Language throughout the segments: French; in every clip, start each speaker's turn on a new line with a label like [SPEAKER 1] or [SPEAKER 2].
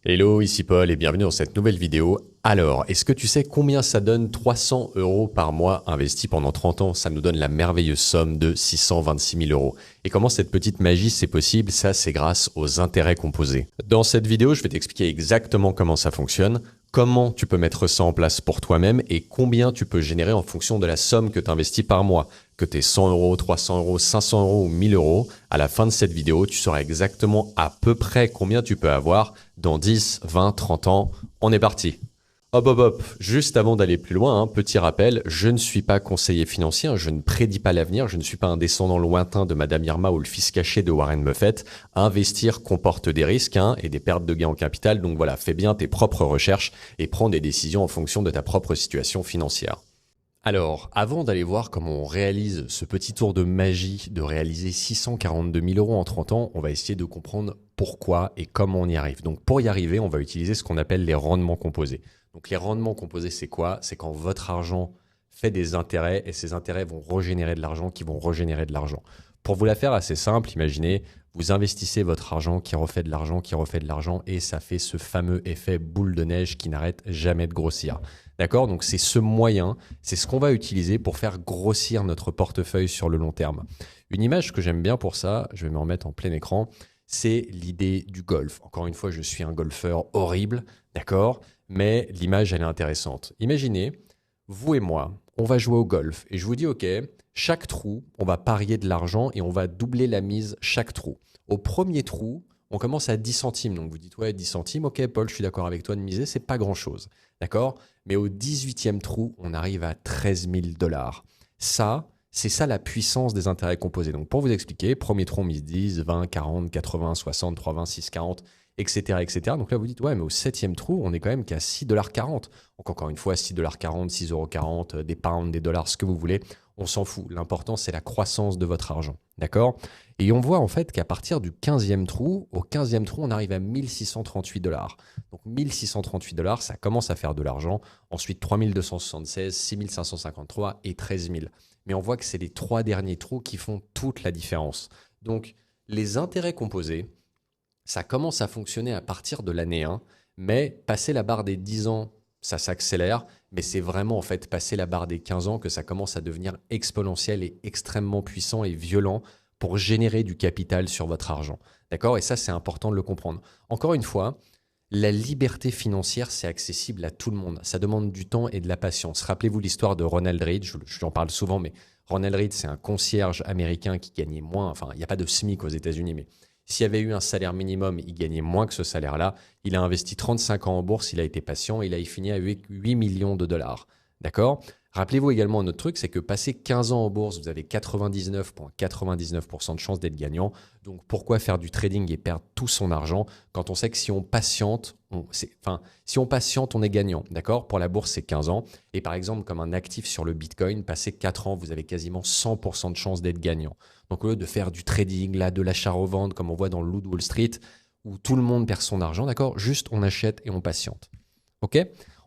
[SPEAKER 1] Hello, ici Paul et bienvenue dans cette nouvelle vidéo. Alors, est-ce que tu sais combien ça donne 300 € par mois investis pendant 30 ans? Ça nous donne la merveilleuse somme de 626 000 euros. Et comment cette petite magie c'est possible? Ça, c'est grâce aux intérêts composés. Dans cette vidéo, je vais t'expliquer exactement comment ça fonctionne, comment tu peux mettre ça en place pour toi-même et combien tu peux générer en fonction de la somme que tu investis par mois. Que tu aies 100 €, 300 €, 500 € ou 1000 €, à la fin de cette vidéo, tu sauras exactement à peu près combien tu peux avoir dans 10, 20, 30 ans. On est parti. Hop, hop, hop. Juste avant d'aller plus loin, petit rappel, je ne suis pas conseiller financier, je ne prédis pas l'avenir, je ne suis pas un descendant lointain de Madame Irma ou le fils caché de Warren Buffett. Investir comporte des risques et des pertes de gains en capital, donc voilà, fais bien tes propres recherches et prends des décisions en fonction de ta propre situation financière. Alors, avant d'aller voir comment on réalise ce petit tour de magie de réaliser 642 000 € en 30 ans, on va essayer de comprendre pourquoi et comment on y arrive. Donc pour y arriver, on va utiliser ce qu'on appelle les rendements composés. Donc les rendements composés, c'est quoi? C'est quand votre argent fait des intérêts et ces intérêts vont régénérer de l'argent qui vont régénérer de l'argent. Pour vous la faire assez simple, imaginez, vous investissez votre argent qui refait de l'argent, qui refait de l'argent et ça fait ce fameux effet boule de neige qui n'arrête jamais de grossir. D'accord? Donc c'est ce moyen, c'est ce qu'on va utiliser pour faire grossir notre portefeuille sur le long terme. Une image que j'aime bien pour ça, je vais me remettre en plein écran, c'est l'idée du golf. Encore une fois, je suis un golfeur horrible, d'accord? Mais l'image, elle est intéressante. Imaginez, vous et moi, on va jouer au golf et je vous dis, OK, chaque trou, on va parier de l'argent et on va doubler la mise chaque trou. Au premier trou, on commence à 10 centimes. Donc vous dites, ouais, 10 centimes, OK, Paul, je suis d'accord avec toi de miser, c'est pas grand-chose. D'accord? Mais au 18e trou, on arrive à 13 000 $. Ça, c'est ça la puissance des intérêts composés. Donc pour vous expliquer, premier trou, on mise 10, 20, 40, 80, 60, 86, 40, etc., etc. Donc là, vous dites, ouais, mais au 7e trou, on est quand même qu'à 6,40 $. Donc encore une fois, 6,40 $, 6,40 €, des pounds, des dollars, ce que vous voulez, on s'en fout. L'important, c'est la croissance de votre argent. D'accord? Et on voit en fait qu'à partir du 15e trou, au 15e trou, on arrive à 1638 $. Donc 1638 $, ça commence à faire de l'argent. Ensuite, 3276, 6553 et 13 000. Mais on voit que c'est les trois derniers trous qui font toute la différence. Donc les intérêts composés, ça commence à fonctionner à partir de l'année 1, mais passer la barre des 10 ans, ça s'accélère, mais c'est vraiment en fait passer la barre des 15 ans que ça commence à devenir exponentiel et extrêmement puissant et violent pour générer du capital sur votre argent. D'accord? Et ça, c'est important de le comprendre. Encore une fois, la liberté financière, c'est accessible à tout le monde. Ça demande du temps et de la patience. Rappelez-vous l'histoire de Ronald Reid, j'en parle souvent, mais Ronald Reid, c'est un concierge américain qui gagnait moins, enfin, il n'y a pas de SMIC aux États-Unis, mais s'il y avait eu un salaire minimum, il gagnait moins que ce salaire-là. Il a investi 35 ans en bourse, il a été patient, il a fini à 8 millions de dollars. D'accord? Rappelez-vous également un autre truc, c'est que passer 15 ans en bourse, vous avez 99,99% de chances d'être gagnant. Donc pourquoi faire du trading et perdre tout son argent quand on sait que si on patiente, on est gagnant. D'accord? Pour la bourse, c'est 15 ans. Et par exemple, comme un actif sur le Bitcoin, passer 4 ans, vous avez quasiment 100% de chances d'être gagnant. Donc au lieu de faire du trading, là, de l'achat-revente, comme on voit dans le Loup de Wall Street, où tout le monde perd son argent, d'accord? Juste on achète et on patiente. OK?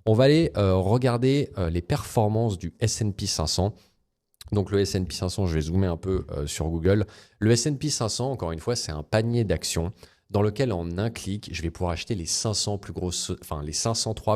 [SPEAKER 1] On va aller regarder les performances du S&P 500. Donc le S&P 500, je vais zoomer un peu sur Google. Le S&P 500, encore une fois, c'est un panier d'actions dans lequel en un clic, je vais pouvoir acheter les 503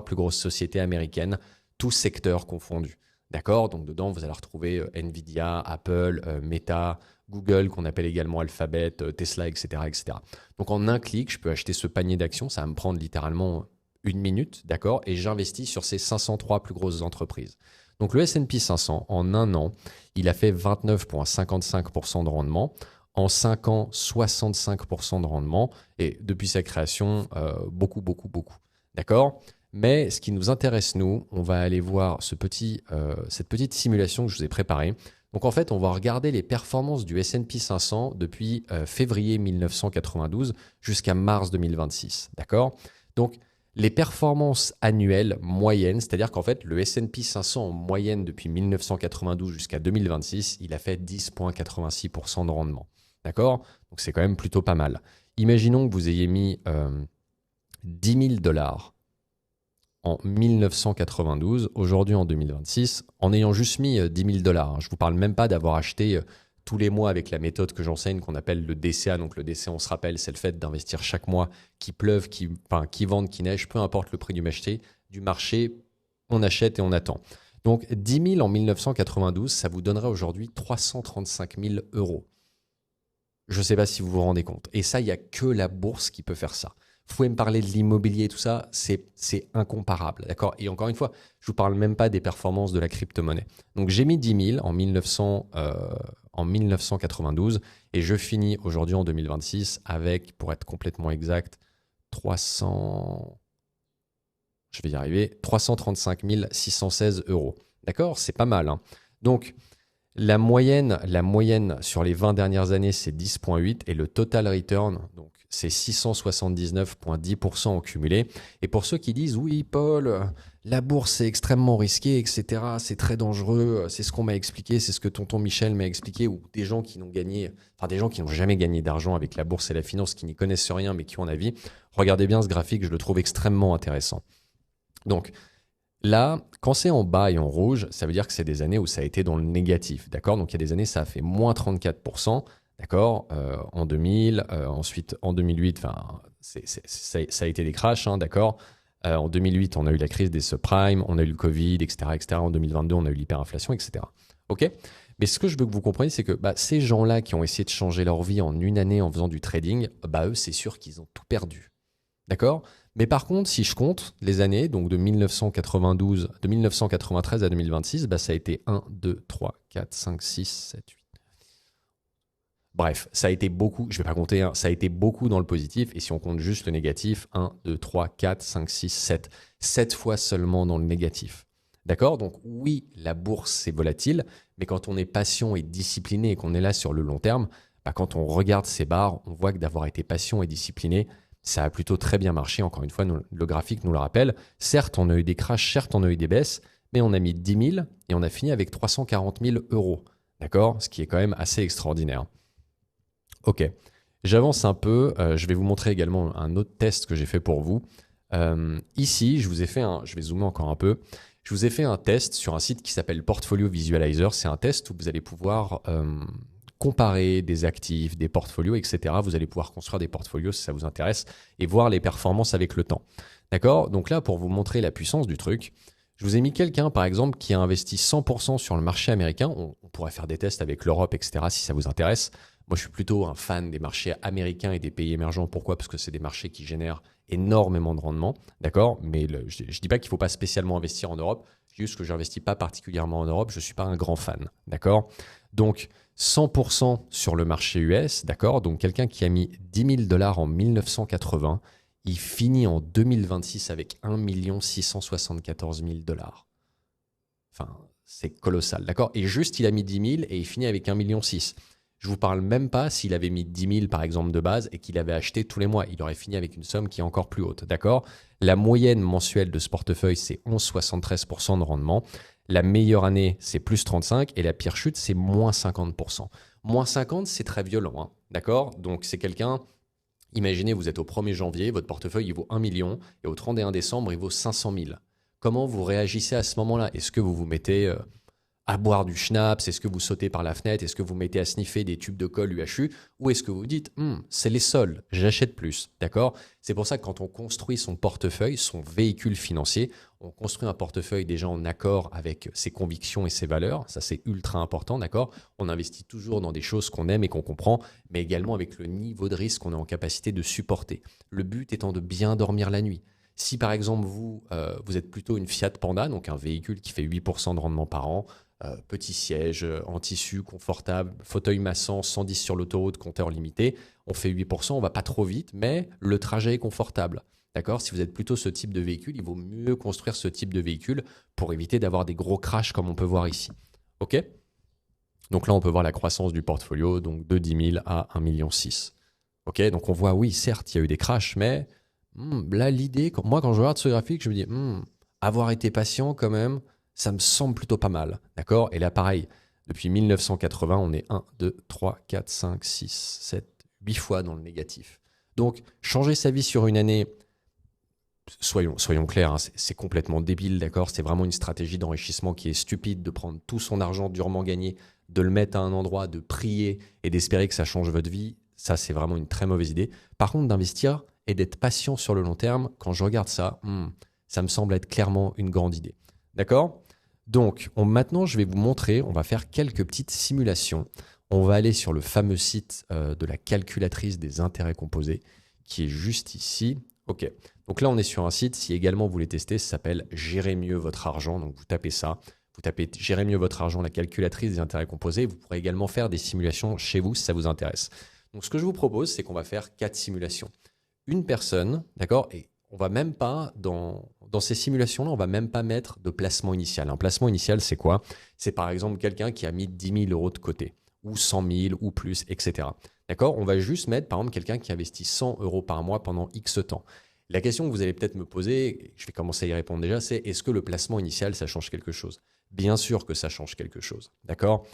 [SPEAKER 1] plus grosses sociétés américaines, tous secteurs confondus. D'accord? Donc dedans, vous allez retrouver Nvidia, Apple, Meta, Google, qu'on appelle également Alphabet, Tesla, etc., etc. Donc en un clic, je peux acheter ce panier d'actions. Ça va me prendre littéralement 1 minute, d'accord? Et j'investis sur ces 503 plus grosses entreprises. Donc le S&P 500, en un an, il a fait 29,55% de rendement. En 5 ans, 65% de rendement. Et depuis sa création, beaucoup, beaucoup, beaucoup. D'accord? Mais ce qui nous intéresse, nous, on va aller voir cette petite simulation que je vous ai préparée. Donc en fait, on va regarder les performances du S&P 500 depuis février 1992 jusqu'à mars 2026. D'accord? Donc les performances annuelles moyennes, c'est-à-dire qu'en fait, le S&P 500 en moyenne depuis 1992 jusqu'à 2026, il a fait 10,86% de rendement. D'accord? Donc c'est quand même plutôt pas mal. Imaginons que vous ayez mis 10 000 $ en 1992, aujourd'hui en 2026, en ayant juste mis 10 000 $. Je ne vous parle même pas d'avoir acheté tous les mois avec la méthode que j'enseigne qu'on appelle le DCA. Donc le DCA, on se rappelle, c'est le fait d'investir chaque mois, qu'il pleuve, qu'il vente, qu'il neige, peu importe le prix du marché, on achète et on attend. Donc 10 000 en 1992, ça vous donnerait aujourd'hui 335 000 euros. Je ne sais pas si vous vous rendez compte. Et ça, il n'y a que la bourse qui peut faire ça. Vous pouvez me parler de l'immobilier et tout ça, c'est incomparable. D'accord. Et encore une fois, je ne vous parle même pas des performances de la crypto-monnaie. Donc j'ai mis 10 000 en 1992 et je finis aujourd'hui en 2026 avec, pour être complètement exact, 335 616 euros. D'accord. C'est pas mal. Hein. Donc, la moyenne sur les 20 dernières années, c'est 10,8 et le total return, donc c'est 679,10% en cumulé. Et pour ceux qui disent, oui, Paul, la bourse c'est extrêmement risqué, etc., c'est très dangereux, c'est ce qu'on m'a expliqué, c'est ce que tonton Michel m'a expliqué, ou des gens qui n'ont jamais gagné d'argent avec la bourse et la finance, qui n'y connaissent rien mais qui ont un avis, regardez bien ce graphique, je le trouve extrêmement intéressant. Donc, là, quand c'est en bas et en rouge, ça veut dire que c'est des années où ça a été dans le négatif, d'accord? Donc, il y a des années, ça a fait moins 34%, d'accord? En 2000, ensuite en 2008, ça a été des crashs, hein, d'accord? En 2008, on a eu la crise des subprimes, on a eu le Covid, etc., etc. En 2022, on a eu l'hyperinflation, etc. OK? Mais ce que je veux que vous compreniez, c'est que ces gens-là qui ont essayé de changer leur vie en une année en faisant du trading, eux, c'est sûr qu'ils ont tout perdu. D'accord? Mais par contre, si je compte les années, donc de 1993 à 2026, ça a été 1, 2, 3, 4, 5, 6, 7, 8. Bref, ça a été beaucoup, je ne vais pas compter, hein, ça a été beaucoup dans le positif. Et si on compte juste le négatif, 1, 2, 3, 4, 5, 6, 7. 7 fois seulement dans le négatif. D'accord? Donc oui, la bourse, c'est volatile, mais quand on est patient et discipliné et qu'on est là sur le long terme, quand on regarde ces barres, on voit que d'avoir été patient et discipliné, ça a plutôt très bien marché. Encore une fois, le graphique nous le rappelle. Certes, on a eu des crashs, certes, on a eu des baisses, mais on a mis 10 000 et on a fini avec 340 000 euros. D'accord? Ce qui est quand même assez extraordinaire. Ok, j'avance un peu. Je vais vous montrer également un autre test que j'ai fait pour vous. Ici, je vous ai fait je vais zoomer encore un peu. Je vous ai fait un test sur un site qui s'appelle Portfolio Visualizer. C'est un test où vous allez pouvoir comparer des actifs, des portfolios, etc. Vous allez pouvoir construire des portfolios si ça vous intéresse et voir les performances avec le temps. D'accord? Donc là, pour vous montrer la puissance du truc, je vous ai mis quelqu'un, par exemple, qui a investi 100% sur le marché américain. On pourrait faire des tests avec l'Europe, etc. si ça vous intéresse. Moi, je suis plutôt un fan des marchés américains et des pays émergents. Pourquoi? Parce que c'est des marchés qui génèrent énormément de rendement. D'accord? Mais je ne dis pas qu'il ne faut pas spécialement investir en Europe. Je dis juste que je n'investis pas particulièrement en Europe. Je ne suis pas un grand fan. D'accord? Donc, 100% sur le marché US, d'accord? Donc, quelqu'un qui a mis 10 000 $ en 1980, il finit en 2026 avec 1 674 000 $. Enfin, c'est colossal, d'accord? Et juste, il a mis 10 000 et il finit avec 1,6 million. Je ne vous parle même pas s'il avait mis 10 000 par exemple de base et qu'il avait acheté tous les mois. Il aurait fini avec une somme qui est encore plus haute, d'accord? La moyenne mensuelle de ce portefeuille, c'est 11,73% de rendement. La meilleure année, c'est plus 35 et la pire chute, c'est moins 50%. Moins 50, c'est très violent, hein, d'accord? Donc, c'est quelqu'un, imaginez, vous êtes au 1er janvier, votre portefeuille, il vaut 1 million et au 31 décembre, il vaut 500 000. Comment vous réagissez à ce moment-là? Est-ce que vous vous mettez à boire du schnapps? Est-ce que vous sautez par la fenêtre? Est-ce que vous mettez à sniffer des tubes de colle UHU? Ou est-ce que vous dites, c'est les soldes, j'achète plus, d'accord? C'est pour ça que quand on construit son portefeuille, son véhicule financier, on construit un portefeuille déjà en accord avec ses convictions et ses valeurs. Ça, c'est ultra important, d'accord? On investit toujours dans des choses qu'on aime et qu'on comprend, mais également avec le niveau de risque qu'on est en capacité de supporter. Le but étant de bien dormir la nuit. Si par exemple, vous êtes plutôt une Fiat Panda, donc un véhicule qui fait 8% de rendement par an, petit siège en tissu confortable, fauteuil massant, 110 sur l'autoroute, compteur limité, on fait 8%, on va pas trop vite, mais le trajet est confortable. D'accord? Si vous êtes plutôt ce type de véhicule, il vaut mieux construire ce type de véhicule pour éviter d'avoir des gros crashs comme on peut voir ici. OK? Donc là, on peut voir la croissance du portfolio, donc de 10 000 à 1,6 million. OK? Donc on voit, oui, certes, il y a eu des crashs, mais là, l'idée, moi, quand je regarde ce graphique, je me dis, avoir été patient quand même, ça me semble plutôt pas mal. D'accord? Et là, pareil, depuis 1980, on est 1, 2, 3, 4, 5, 6, 7, 8 fois dans le négatif. Donc, changer sa vie sur une année, soyons clairs, hein, c'est complètement débile, d'accord? C'est vraiment une stratégie d'enrichissement qui est stupide de prendre tout son argent durement gagné, de le mettre à un endroit, de prier et d'espérer que ça change votre vie. Ça, c'est vraiment une très mauvaise idée. Par contre, d'investir et d'être patient sur le long terme, quand je regarde ça, ça me semble être clairement une grande idée. D'accord? Donc, maintenant, je vais vous montrer, on va faire quelques petites simulations. On va aller sur le fameux site de la calculatrice des intérêts composés, qui est juste ici. OK. Donc là, on est sur un site, si également vous voulez tester, ça s'appelle Gérer mieux votre argent. Donc vous tapez ça, vous tapez Gérer mieux votre argent, la calculatrice des intérêts composés. Vous pourrez également faire des simulations chez vous si ça vous intéresse. Donc ce que je vous propose, c'est qu'on va faire 4 simulations. Une personne, d'accord, et on va même pas, dans ces simulations-là, on va même pas mettre de placement initial. Un placement initial, c'est quoi? C'est par exemple quelqu'un qui a mis 10 000 euros de côté, ou 100 000, ou plus, etc. D'accord? On va juste mettre, par exemple, quelqu'un qui investit 100 euros par mois pendant X temps. La question que vous allez peut-être me poser, je vais commencer à y répondre déjà, c'est est-ce que le placement initial, ça change quelque chose? Bien sûr que ça change quelque chose. D'accord?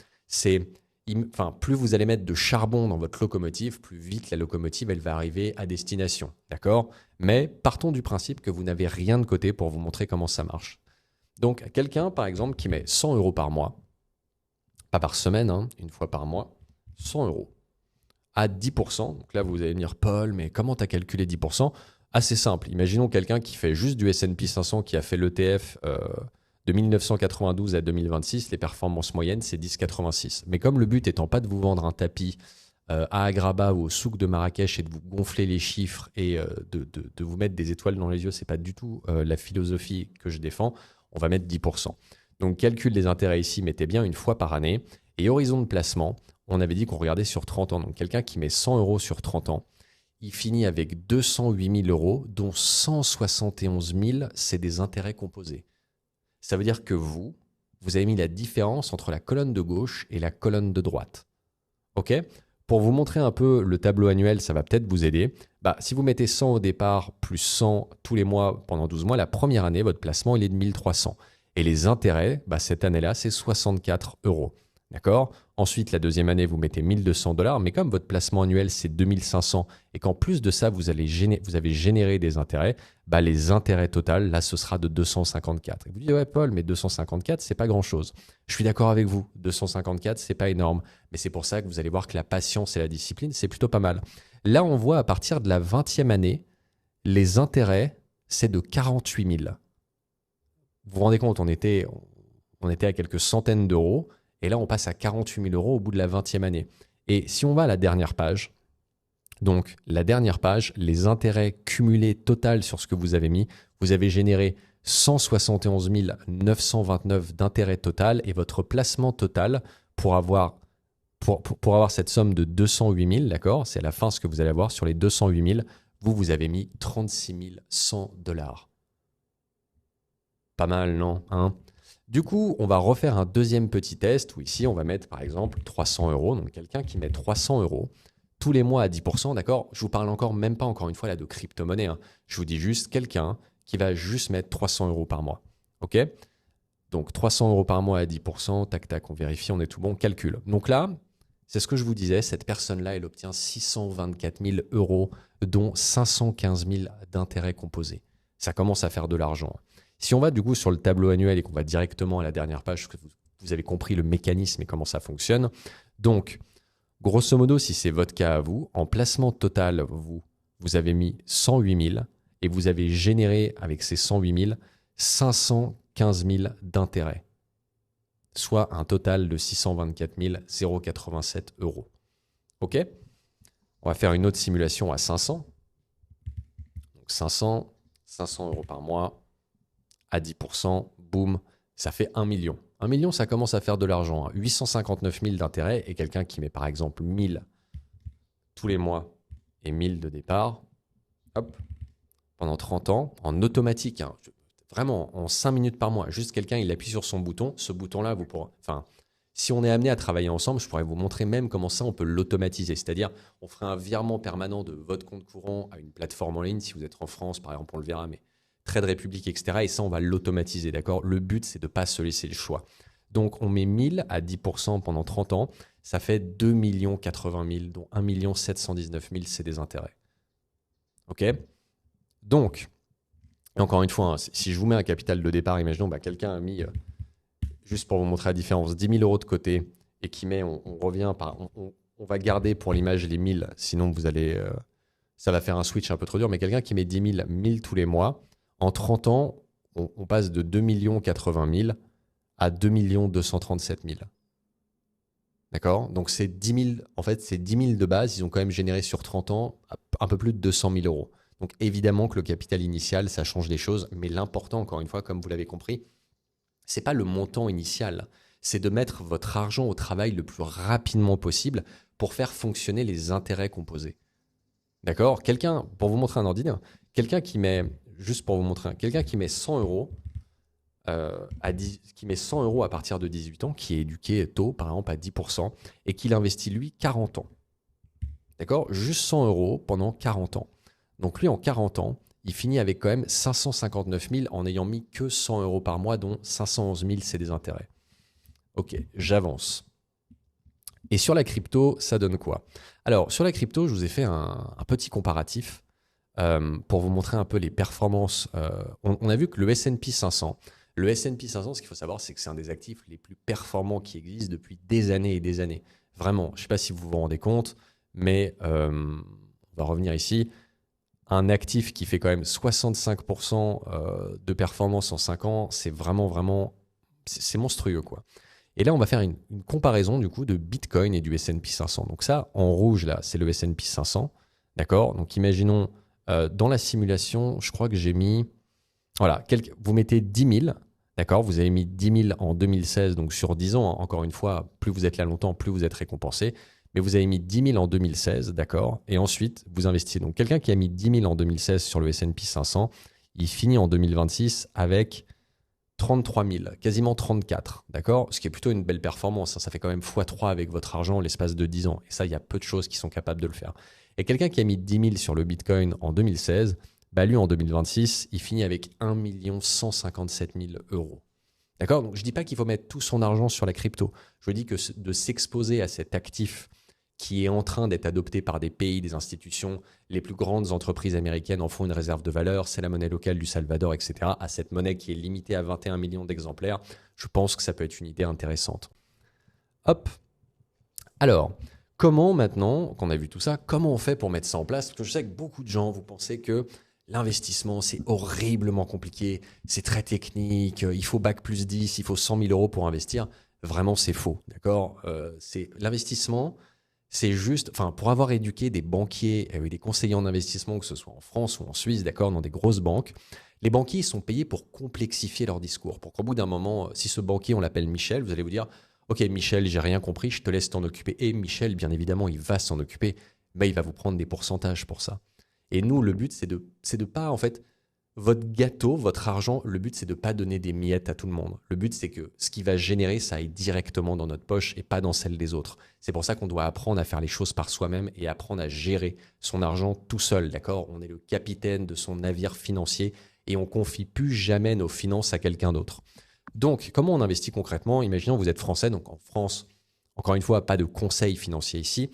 [SPEAKER 1] Plus vous allez mettre de charbon dans votre locomotive, plus vite la locomotive, elle va arriver à destination. D'accord? Mais partons du principe que vous n'avez rien de côté pour vous montrer comment ça marche. Donc, quelqu'un, par exemple, qui met 100 euros par mois, pas par semaine, hein, une fois par mois, 100 euros à 10%. Donc là, vous allez me dire, Paul, mais comment tu as calculé 10%? Assez simple. Imaginons quelqu'un qui fait juste du S&P 500, qui a fait l'ETF de 1992 à 2026. Les performances moyennes, c'est 10,86. Mais comme le but étant pas de vous vendre un tapis à Agrabah ou au souk de Marrakech et de vous gonfler les chiffres et de vous mettre des étoiles dans les yeux, c'est pas du tout la philosophie que je défends, on va mettre 10%. Donc calcul des intérêts ici, mettez bien une fois par année. Et horizon de placement, on avait dit qu'on regardait sur 30 ans. Donc quelqu'un qui met 100 euros sur 30 ans, il finit avec 208 000 euros, dont 171 000, c'est des intérêts composés. Ça veut dire que vous avez mis la différence entre la colonne de gauche et la colonne de droite. OK? Pour vous montrer un peu le tableau annuel, ça va peut-être vous aider. Si vous mettez 100 au départ, plus 100 tous les mois pendant 12 mois, la première année, votre placement, il est de 1300. Et les intérêts, cette année-là, c'est 64 euros. D'accord? Ensuite, la deuxième année, vous mettez 1200 $, mais comme votre placement annuel, c'est 2500 et qu'en plus de ça, vous avez généré des intérêts, les intérêts totaux, là, ce sera de 254. Et vous dites, ouais, Paul, mais 254, c'est pas grand-chose. Je suis d'accord avec vous, 254, c'est pas énorme. Mais c'est pour ça que vous allez voir que la patience et la discipline, c'est plutôt pas mal. Là, on voit à partir de la 20e année, les intérêts, c'est de 48 000. Vous vous rendez compte, on était à quelques centaines d'euros. Et là, on passe à 48 000 euros au bout de la 20e année. Et si on va à la dernière page, donc la dernière page, les intérêts cumulés total sur ce que vous avez mis, vous avez généré 171 929 d'intérêt total et votre placement total pour avoir cette somme de 208 000, d'accord? C'est à la fin ce que vous allez avoir sur les 208 000, vous avez mis 36 100 $. Pas mal, non? Hein? Du coup, on va refaire un deuxième petit test où ici, on va mettre par exemple 300 euros. Donc, quelqu'un qui met 300 euros tous les mois à 10%, d'accord? Je vous parle même pas encore une fois là de crypto-monnaie. Hein. Je vous dis juste quelqu'un qui va juste mettre 300 euros par mois. OK? Donc, 300 euros par mois à 10%, tac, tac, on vérifie, on est tout bon, calcul. Donc là, c'est ce que je vous disais, cette personne-là, elle obtient 624 000 euros, dont 515 000 d'intérêts composés. Ça commence à faire de l'argent. Si on va du coup sur le tableau annuel et qu'on va directement à la dernière page, que vous avez compris le mécanisme et comment ça fonctionne. Donc, grosso modo, si c'est votre cas à vous, en placement total, vous avez mis 108 000 et vous avez généré avec ces 108 000 515 000 d'intérêts, soit un total de 624 087 euros. OK? On va faire une autre simulation à 500. Donc 500 euros par mois. À 10%, boum, ça fait 1 million. 1 million, ça commence à faire de l'argent. 859 000 d'intérêt et quelqu'un qui met par exemple 1000 tous les mois et 1000 de départ, hop, pendant 30 ans, en automatique, hein, vraiment en 5 minutes par mois, juste quelqu'un, il appuie sur son bouton, ce bouton-là, si on est amené à travailler ensemble, je pourrais vous montrer même comment ça, on peut l'automatiser. C'est-à-dire, on ferait un virement permanent de votre compte courant à une plateforme en ligne, si vous êtes en France, par exemple, on le verra, mais Trade Republic, etc. Et ça, on va l'automatiser, d'accord? Le but, c'est de ne pas se laisser le choix. Donc, on met 1000 à 10% pendant 30 ans. Ça fait 2 080 000, dont 1 719 000, c'est des intérêts. OK? Donc, Et encore une fois, hein, si je vous mets un capital de départ, imaginons quelqu'un a mis, juste pour vous montrer la différence, 10 000 euros de côté et qui met, on revient par, on va garder pour l'image les 1000, sinon vous allez, ça va faire un switch un peu trop dur, mais quelqu'un qui met 10 000, 1000 tous les mois, en 30 ans, on passe de 2 80 000 à 2 237 000. D'accord? Donc c'est 10 000, en fait, c'est 10 000 de base, ils ont quand même généré sur 30 ans un peu plus de 200 000 euros. Donc évidemment que le capital initial, ça change des choses, mais l'important, encore une fois, comme vous l'avez compris, c'est pas le montant initial, c'est de mettre votre argent au travail le plus rapidement possible pour faire fonctionner les intérêts composés. D'accord? Quelqu'un, pour vous montrer un ordinateur, quelqu'un qui met, juste pour vous montrer, quelqu'un qui met 100 euros, qui met 100 euros à partir de 18 ans, qui est éduqué tôt, par exemple à 10%, et qui l'investit lui 40 ans. D'accord? Juste 100 euros pendant 40 ans. Donc lui, en 40 ans, il finit avec quand même 559 000 en n'ayant mis que 100 euros par mois, dont 511 000, c'est des intérêts. Ok, j'avance. Et sur la crypto, ça donne quoi? Alors, sur la crypto, je vous ai fait un petit comparatif pour vous montrer un peu les performances. On a vu que le S&P 500, ce qu'il faut savoir, c'est que c'est un des actifs les plus performants qui existent depuis des années et des années. Vraiment, je ne sais pas si vous vous rendez compte, mais on va revenir ici. Un actif qui fait quand même 65% de performance en 5 ans, c'est vraiment, c'est monstrueux, quoi. Et là, on va faire une comparaison du coup de Bitcoin et du S&P 500. Donc ça, en rouge, là, c'est le S&P 500. D'accord? Donc imaginons, dans la simulation, je crois que j'ai mis... Voilà, vous mettez 10 000. D'accord? Vous avez mis 10 000 en 2016, donc sur 10 ans. Encore une fois, plus vous êtes là longtemps, plus vous êtes récompensé. Mais vous avez mis 10 000 en 2016, d'accord? Et ensuite, vous investissez. Donc quelqu'un qui a mis 10 000 en 2016 sur le S&P 500, il finit en 2026 avec 33 000, quasiment 34, d'accord? Ce qui est plutôt une belle performance, hein. Ça fait quand même x3 avec votre argent l'espace de 10 ans. Et ça, il y a peu de choses qui sont capables de le faire. Et quelqu'un qui a mis 10 000 sur le Bitcoin en 2016, lui, en 2026, il finit avec 1 157 000 euros. D'accord? Donc, je ne dis pas qu'il faut mettre tout son argent sur la crypto. Je dis que de s'exposer à cet actif qui est en train d'être adopté par des pays, des institutions, les plus grandes entreprises américaines en font une réserve de valeur, c'est la monnaie locale du Salvador, etc. À cette monnaie qui est limitée à 21 millions d'exemplaires, je pense que ça peut être une idée intéressante. Hop. Alors, comment maintenant, qu'on a vu tout ça, comment on fait pour mettre ça en place? Parce que je sais que beaucoup de gens, vous pensez que l'investissement, c'est horriblement compliqué, c'est très technique, il faut bac plus 10, il faut 100 000 euros pour investir. Vraiment, c'est faux, d'accord? L'investissement, c'est juste, pour avoir éduqué des banquiers et des conseillers en investissement, que ce soit en France ou en Suisse, d'accord, dans des grosses banques, les banquiers sont payés pour complexifier leur discours. Pour qu'au bout d'un moment, si ce banquier, on l'appelle Michel, vous allez vous dire, ok Michel, j'ai rien compris, je te laisse t'en occuper. Et Michel, bien évidemment, il va s'en occuper, mais il va vous prendre des pourcentages pour ça. Et nous, le but, c'est de pas, en fait, votre gâteau, votre argent, le but, c'est de pas donner des miettes à tout le monde. Le but, c'est que ce qui va générer, ça aille directement dans notre poche et pas dans celle des autres. C'est pour ça qu'on doit apprendre à faire les choses par soi-même et apprendre à gérer son argent tout seul, d'accord? On est le capitaine de son navire financier et on confie plus jamais nos finances à quelqu'un d'autre. Donc, comment on investit concrètement? Imaginons que vous êtes français, donc en France, encore une fois, pas de conseil financier ici.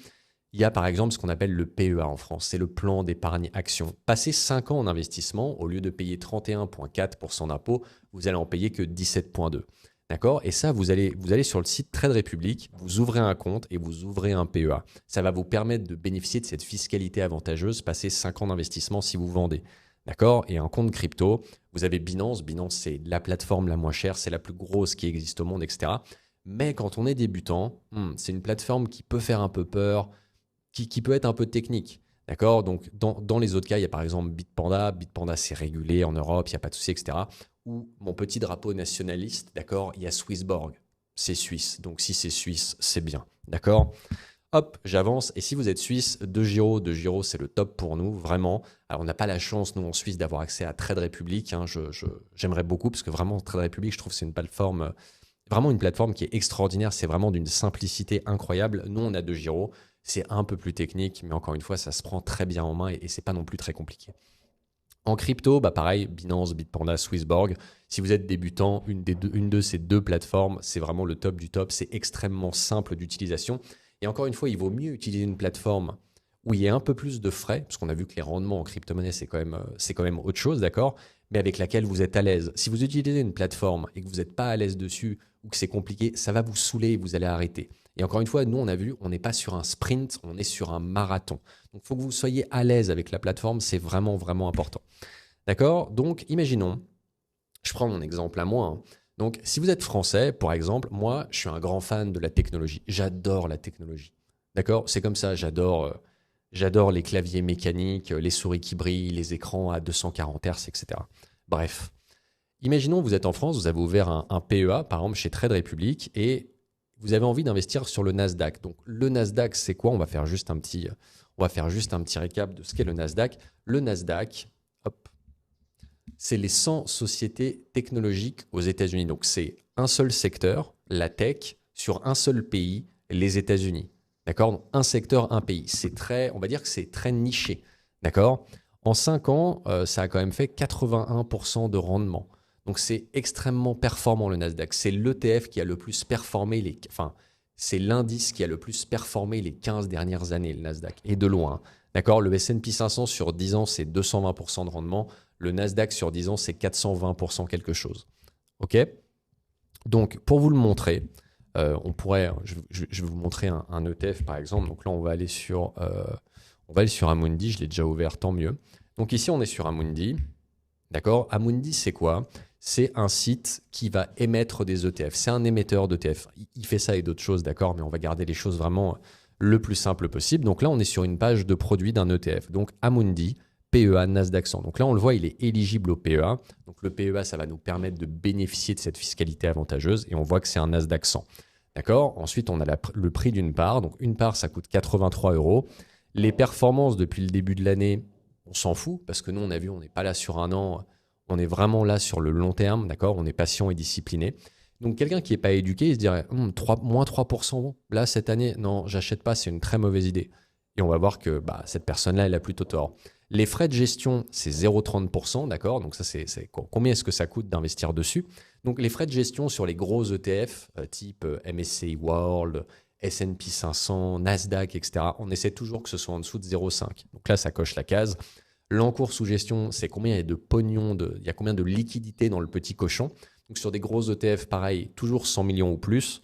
[SPEAKER 1] Il y a par exemple ce qu'on appelle le PEA en France, c'est le plan d'épargne action. Passez 5 ans en investissement, au lieu de payer 31,4% d'impôt, vous allez en payer que 17,2%. D'accord? Et ça, vous allez sur le site Trade Republic, vous ouvrez un compte et vous ouvrez un PEA. Ça va vous permettre de bénéficier de cette fiscalité avantageuse, passer 5 ans d'investissement si vous vendez. D'accord? Et un compte crypto, vous avez Binance. Binance, c'est la plateforme la moins chère, c'est la plus grosse qui existe au monde, etc. Mais quand on est débutant, c'est une plateforme qui peut faire un peu peur, qui peut être un peu technique. D'accord? Donc, dans les autres cas, il y a par exemple Bitpanda. Bitpanda, c'est régulé en Europe, il n'y a pas de souci, etc. Ou mon petit drapeau nationaliste, d'accord? Il y a Swissborg. C'est suisse. Donc, si c'est suisse, c'est bien. D'accord? Hop, j'avance. Et si vous êtes suisse, 2 Giro, c'est le top pour nous, vraiment. Alors, on n'a pas la chance, nous, en Suisse, d'avoir accès à Trade Republic. Hein. J'aimerais beaucoup, parce que vraiment, Trade Republic, je trouve que c'est une plateforme, vraiment une plateforme qui est extraordinaire. C'est vraiment d'une simplicité incroyable. Nous, on a 2 Giro. C'est un peu plus technique, mais encore une fois, ça se prend très bien en main et c'est pas non plus très compliqué. En crypto, pareil, Binance, Bitpanda, Swissborg. Si vous êtes débutant, une de ces deux plateformes, c'est vraiment le top du top. C'est extrêmement simple d'utilisation. Et encore une fois, il vaut mieux utiliser une plateforme où il y a un peu plus de frais, parce qu'on a vu que les rendements en crypto-monnaie, c'est quand même autre chose, d'accord? mais avec laquelle vous êtes à l'aise. Si vous utilisez une plateforme et que vous n'êtes pas à l'aise dessus ou que c'est compliqué, ça va vous saouler et vous allez arrêter. Et encore une fois, nous, on a vu, on n'est pas sur un sprint, on est sur un marathon. Donc, il faut que vous soyez à l'aise avec la plateforme, c'est vraiment, vraiment important. D'accord? Donc, imaginons, je prends mon exemple à moi. Donc, si vous êtes français, par exemple, moi, je suis un grand fan de la technologie. J'adore la technologie. D'accord? C'est comme ça, j'adore les claviers mécaniques, les souris qui brillent, les écrans à 240 Hz, etc. Bref. Imaginons, vous êtes en France, vous avez ouvert un PEA, par exemple, chez Trade Republic, et vous avez envie d'investir sur le Nasdaq. Donc, le Nasdaq, c'est quoi? On va faire juste un petit récap de ce qu'est le Nasdaq. Le Nasdaq, hop, c'est les 100 sociétés technologiques aux États-Unis. Donc, c'est un seul secteur, la tech, sur un seul pays, les États-Unis. D'accord? Donc, un secteur, un pays. On va dire que c'est très niché. D'accord? En 5 ans, ça a quand même fait 81% de rendement. Donc, c'est extrêmement performant le Nasdaq. C'est l'ETF qui a le plus performé c'est l'indice qui a le plus performé les 15 dernières années, le Nasdaq. Et de loin. D'accord? Le S&P 500 sur 10 ans, c'est 220% de rendement. Le Nasdaq sur 10 ans, c'est 420% quelque chose. OK? Donc, pour vous le montrer, je vais vous montrer un ETF par exemple. Donc là, on va aller sur Amundi. Je l'ai déjà ouvert, tant mieux. Donc ici, on est sur Amundi. D'accord? Amundi, c'est quoi? C'est un site qui va émettre des ETF. C'est un émetteur d'ETF. Il fait ça et d'autres choses, d'accord? Mais on va garder les choses vraiment le plus simple possible. Donc là, on est sur une page de produit d'un ETF. Donc Amundi, PEA, Nasdaq 100. Donc là, on le voit, il est éligible au PEA. Donc le PEA, ça va nous permettre de bénéficier de cette fiscalité avantageuse. Et on voit que c'est un Nasdaq 100. D'accord? Ensuite, on a le prix d'une part. Donc une part, ça coûte 83 €. Les performances depuis le début de l'année, on s'en fout parce que nous, on a vu, on n'est pas là sur un an. On est vraiment là sur le long terme, d'accord? On est patient et discipliné. Donc, quelqu'un qui n'est pas éduqué, il se dirait moins 3%, bon, là, cette année, non, j'achète pas, c'est une très mauvaise idée. Et on va voir que cette personne-là, elle a plutôt tort. Les frais de gestion, c'est 0,30%, d'accord? Donc, ça, c'est combien est-ce que ça coûte d'investir dessus? Donc, les frais de gestion sur les gros ETF, type MSCI World, S&P 500, Nasdaq, etc., on essaie toujours que ce soit en dessous de 0,5. Donc là, ça coche la case. L'encours sous gestion, c'est combien il y a de pognon, il y a combien de liquidité dans le petit cochon. Donc sur des gros ETF, pareil, toujours 100 millions ou plus.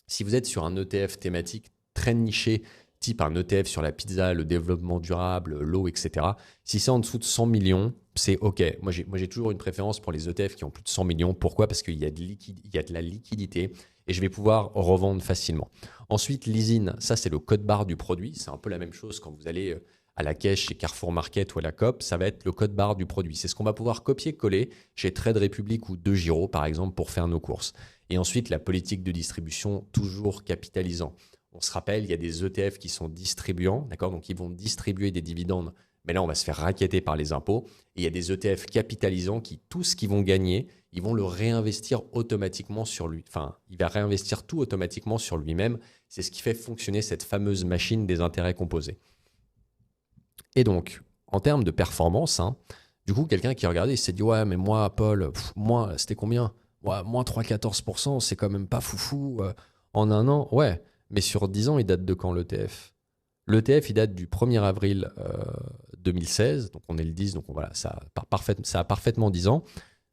[SPEAKER 1] Si vous êtes sur un ETF thématique très niché, type un ETF sur la pizza, le développement durable, l'eau, etc., si c'est en dessous de 100 millions, c'est OK. Moi, j'ai toujours une préférence pour les ETF qui ont plus de 100 millions. Pourquoi? Parce qu'il y a de la liquidité et je vais pouvoir revendre facilement. Ensuite, l'ISIN, ça, c'est le code barre du produit. C'est un peu la même chose quand vous allez à la caisse chez Carrefour Market ou à la Coop, ça va être le code barre du produit. C'est ce qu'on va pouvoir copier-coller chez Trade Republic ou De Giro, par exemple, pour faire nos courses. Et ensuite, la politique de distribution, toujours capitalisant. On se rappelle, il y a des ETF qui sont distribuants, d'accord? Donc, ils vont distribuer des dividendes, mais là, on va se faire racketter par les impôts. Et il y a des ETF capitalisants qui, tout ce qu'ils vont gagner, ils vont le réinvestir automatiquement sur lui. Enfin, il va réinvestir tout automatiquement sur lui-même. C'est ce qui fait fonctionner cette fameuse machine des intérêts composés. Et donc, en termes de performance, du coup, quelqu'un qui regardait, il s'est dit « Ouais, mais moi, Paul, moi, c'était combien? Ouais, moins 3,14%, c'est quand même pas foufou. En un an, ouais. Mais sur 10 ans, il date de quand l'ETF? L'ETF, il date du 1er avril 2016. Donc, on est le 10, donc voilà, ça a parfaitement 10 ans.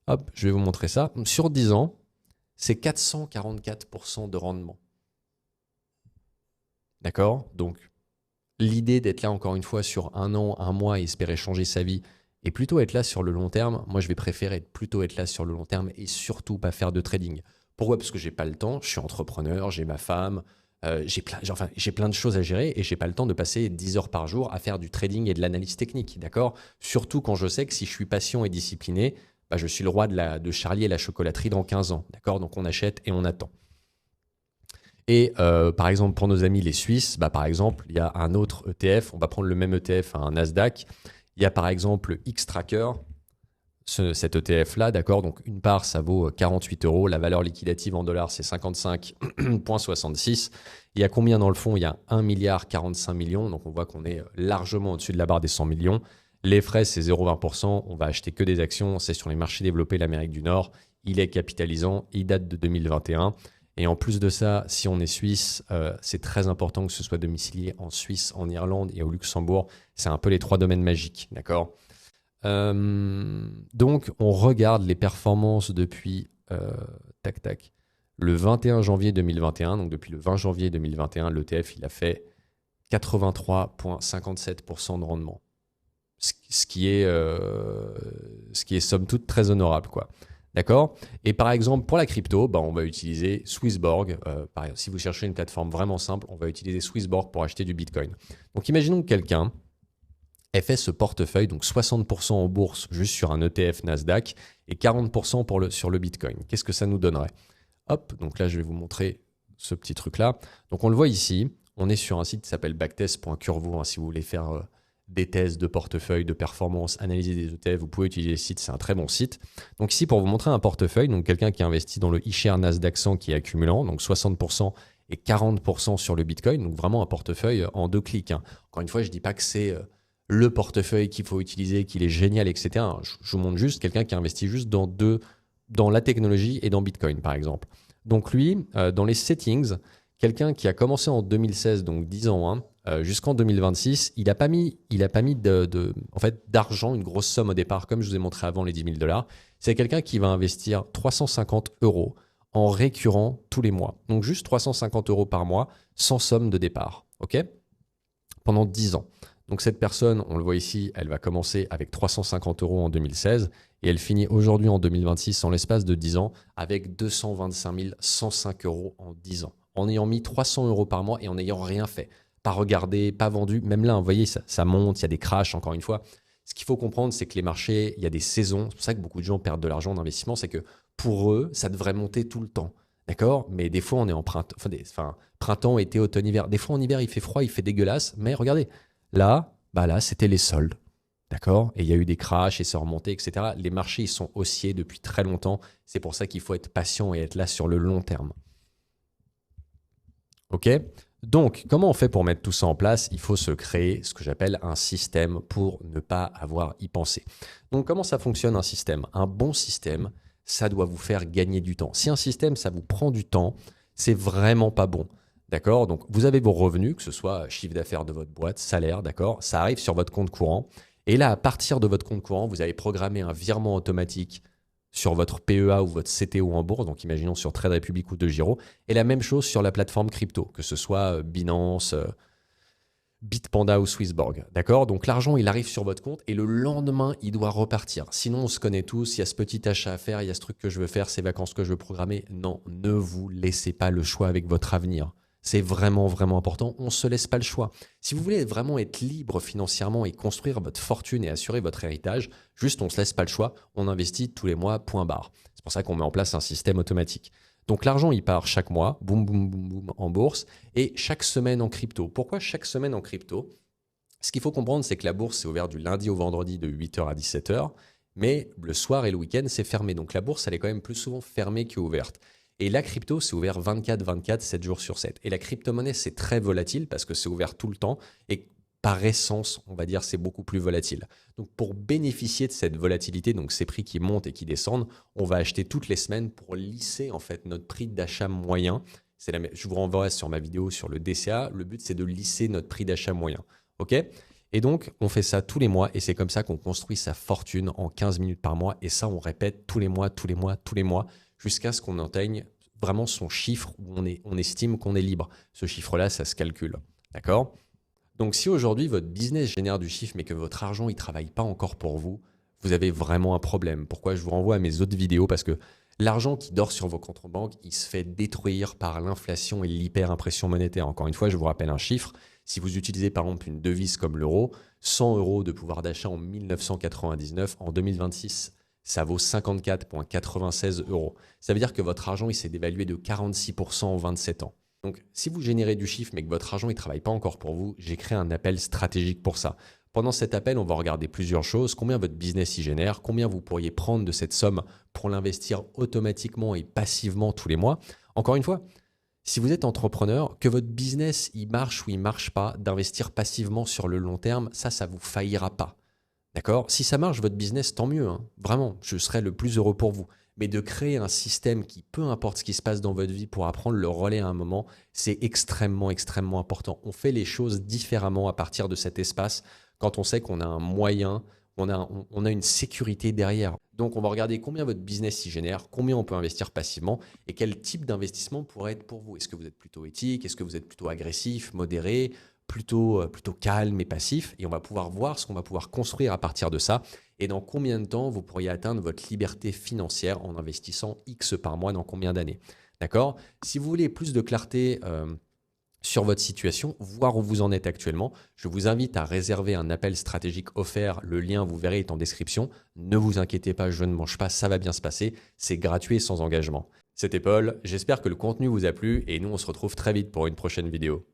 [SPEAKER 1] Hop, je vais vous montrer ça. Sur 10 ans, c'est 444% de rendement. D'accord? Donc, l'idée d'être là encore une fois sur un an, un mois et espérer changer sa vie et plutôt être là sur le long terme, moi je vais préférer plutôt être là sur le long terme et surtout pas faire de trading. Pourquoi? Parce que j'ai pas le temps, je suis entrepreneur, j'ai ma femme, j'ai plein de choses à gérer et j'ai pas le temps de passer 10 heures par jour à faire du trading et de l'analyse technique, d'accord? Surtout quand je sais que si je suis patient et discipliné, je suis le roi de Charlie et la chocolaterie dans 15 ans, d'accord? Donc on achète et on attend. Et par exemple, pour nos amis les Suisses, par exemple, il y a un autre ETF. On va prendre le même ETF, un Nasdaq. Il y a par exemple Xtrackers, cet ETF-là, d'accord? Donc une part, ça vaut 48 €. La valeur liquidative en dollars, c'est 55,66. Il y a combien dans le fond? Il y a 1,45 milliard. Donc on voit qu'on est largement au-dessus de la barre des 100 millions. Les frais, c'est 0,20%. On va acheter que des actions. C'est sur les marchés développés de l'Amérique du Nord. Il est capitalisant. Il date de 2021. Et en plus de ça, si on est suisse, c'est très important que ce soit domicilié en Suisse, en Irlande et au Luxembourg. C'est un peu les 3 domaines magiques, d'accord? Donc, on regarde les performances depuis, le 21 janvier 2021. Donc, depuis le 20 janvier 2021, l'ETF, il a fait 83,57% de rendement. Ce qui est somme toute très honorable, quoi. D'accord? Et par exemple, pour la crypto, on va utiliser Swissborg. Par exemple, si vous cherchez une plateforme vraiment simple, on va utiliser Swissborg pour acheter du Bitcoin. Donc, imaginons que quelqu'un ait fait ce portefeuille, donc 60% en bourse juste sur un ETF Nasdaq et 40% sur le Bitcoin. Qu'est-ce que ça nous donnerait? Hop, donc là, je vais vous montrer ce petit truc-là. Donc, on le voit ici. On est sur un site qui s'appelle backtest.curvo. Si vous voulez faire des tests de portefeuille, de performance, analyser des ETF, vous pouvez utiliser le site, c'est un très bon site. Donc ici, pour vous montrer un portefeuille, donc quelqu'un qui investit dans le iShare Nasdaq 100 qui est accumulant, donc 60% et 40% sur le Bitcoin, donc vraiment un portefeuille en 2 clics. Encore une fois, je ne dis pas que c'est le portefeuille qu'il faut utiliser, qu'il est génial, etc. Je vous montre juste quelqu'un qui investit juste dans la technologie et dans Bitcoin, par exemple. Donc lui, dans les settings, quelqu'un qui a commencé en 2016, donc 10 ans, jusqu'en 2026, il n'a pas mis d'argent, une grosse somme au départ, comme je vous ai montré avant les 10 000 $. C'est quelqu'un qui va investir 350 € en récurrent tous les mois. Donc juste 350 € par mois, sans somme de départ. OK? Pendant 10 ans. Donc cette personne, on le voit ici, elle va commencer avec 350 € en 2016 et elle finit aujourd'hui en 2026 en l'espace de 10 ans avec 225 105 € en 10 ans. En ayant mis 300 € par mois et en n'ayant rien fait. Pas regardé, pas vendu. Même là, vous voyez, ça monte, il y a des crashs, encore une fois. Ce qu'il faut comprendre, c'est que les marchés, il y a des saisons. C'est pour ça que beaucoup de gens perdent de l'argent en investissement. C'est que pour eux, ça devrait monter tout le temps. D'accord? Mais des fois, on est en printemps, été, automne, hiver. Des fois, en hiver, il fait froid, il fait dégueulasse. Mais regardez, là, c'était les soldes. D'accord? Et il y a eu des crashs et ça remontait, etc. Les marchés, ils sont haussiers depuis très longtemps. C'est pour ça qu'il faut être patient et être là sur le long terme. OK? Donc, comment on fait pour mettre tout ça en place? Il faut se créer ce que j'appelle un système pour ne pas avoir y pensé. Donc, comment ça fonctionne un système? Un bon système, ça doit vous faire gagner du temps. Si un système, ça vous prend du temps, c'est vraiment pas bon. D'accord? Donc, vous avez vos revenus, que ce soit chiffre d'affaires de votre boîte, salaire, d'accord? Ça arrive sur votre compte courant. Et là, à partir de votre compte courant, vous allez programmer un virement automatique sur votre PEA ou votre CTO en bourse, donc imaginons sur Trade Republic ou DeGiro, et la même chose sur la plateforme crypto, que ce soit Binance, Bitpanda ou Swissborg. D'accord? Donc l'argent, il arrive sur votre compte et le lendemain, il doit repartir. Sinon, on se connaît tous, il y a ce petit achat à faire, il y a ce truc que je veux faire, ces vacances que je veux programmer. Non, ne vous laissez pas le choix avec votre avenir. C'est vraiment, vraiment important. On ne se laisse pas le choix. Si vous voulez vraiment être libre financièrement et construire votre fortune et assurer votre héritage, juste on ne se laisse pas le choix. On investit tous les mois, point barre. C'est pour ça qu'on met en place un système automatique. Donc l'argent, il part chaque mois, boum, boum, boum, boum, en bourse et chaque semaine en crypto. Pourquoi chaque semaine en crypto? Ce qu'il faut comprendre, c'est que la bourse, c'est ouvert du lundi au vendredi de 8h à 17h, mais le soir et le week-end, c'est fermé. Donc la bourse, elle est quand même plus souvent fermée qu'ouverte. Et la crypto, c'est ouvert 24/24, 7 jours sur 7. Et la crypto-monnaie, c'est très volatile parce que c'est ouvert tout le temps. Et par essence, on va dire, c'est beaucoup plus volatile. Donc, pour bénéficier de cette volatilité, donc ces prix qui montent et qui descendent, on va acheter toutes les semaines pour lisser en fait notre prix d'achat moyen. Je vous renvoie sur ma vidéo sur le DCA. Le but, c'est de lisser notre prix d'achat moyen. OK? Et donc, on fait ça tous les mois et c'est comme ça qu'on construit sa fortune en 15 minutes par mois. Et ça, on répète tous les mois, tous les mois, tous les mois, jusqu'à ce qu'on atteigne vraiment son chiffre où on estime qu'on est libre. Ce chiffre-là, ça se calcule. D'accord? Donc, si aujourd'hui, votre business génère du chiffre, mais que votre argent, il ne travaille pas encore pour vous, vous avez vraiment un problème. Pourquoi? Je vous renvoie à mes autres vidéos parce que l'argent qui dort sur vos comptes en banque, il se fait détruire par l'inflation et l'hyperimpression monétaire. Encore une fois, je vous rappelle un chiffre. Si vous utilisez par exemple une devise comme l'euro, 100 € de pouvoir d'achat en 1999, en 2026, ça vaut 54,96 €. Ça veut dire que votre argent, il s'est dévalué de 46% en 27 ans. Donc, si vous générez du chiffre, mais que votre argent ne travaille pas encore pour vous, j'ai créé un appel stratégique pour ça. Pendant cet appel, on va regarder plusieurs choses. Combien votre business y génère, combien vous pourriez prendre de cette somme pour l'investir automatiquement et passivement tous les mois. Encore une fois, si vous êtes entrepreneur, que votre business il marche ou il ne marche pas, d'investir passivement sur le long terme, ça ne vous faillira pas. D'accord? Si ça marche, votre business, tant mieux. Vraiment, je serai le plus heureux pour vous. Mais de créer un système qui, peu importe ce qui se passe dans votre vie, pour apprendre le relais à un moment, c'est extrêmement, extrêmement important. On fait les choses différemment à partir de cet espace quand on sait qu'on a un moyen, on a une sécurité derrière. Donc, on va regarder combien votre business y génère, combien on peut investir passivement et quel type d'investissement pourrait être pour vous. Est-ce que vous êtes plutôt éthique? Est-ce que vous êtes plutôt agressif, modéré, plutôt calme et passif? Et on va pouvoir voir ce qu'on va pouvoir construire à partir de ça et dans combien de temps vous pourriez atteindre votre liberté financière en investissant X par mois dans combien d'années. D'accord? Si vous voulez plus de clarté sur votre situation, voir où vous en êtes actuellement, je vous invite à réserver un appel stratégique offert. Le lien, vous verrez, est en description. Ne vous inquiétez pas, je ne mange pas, ça va bien se passer. C'est gratuit et sans engagement. C'était Paul, j'espère que le contenu vous a plu et nous on se retrouve très vite pour une prochaine vidéo.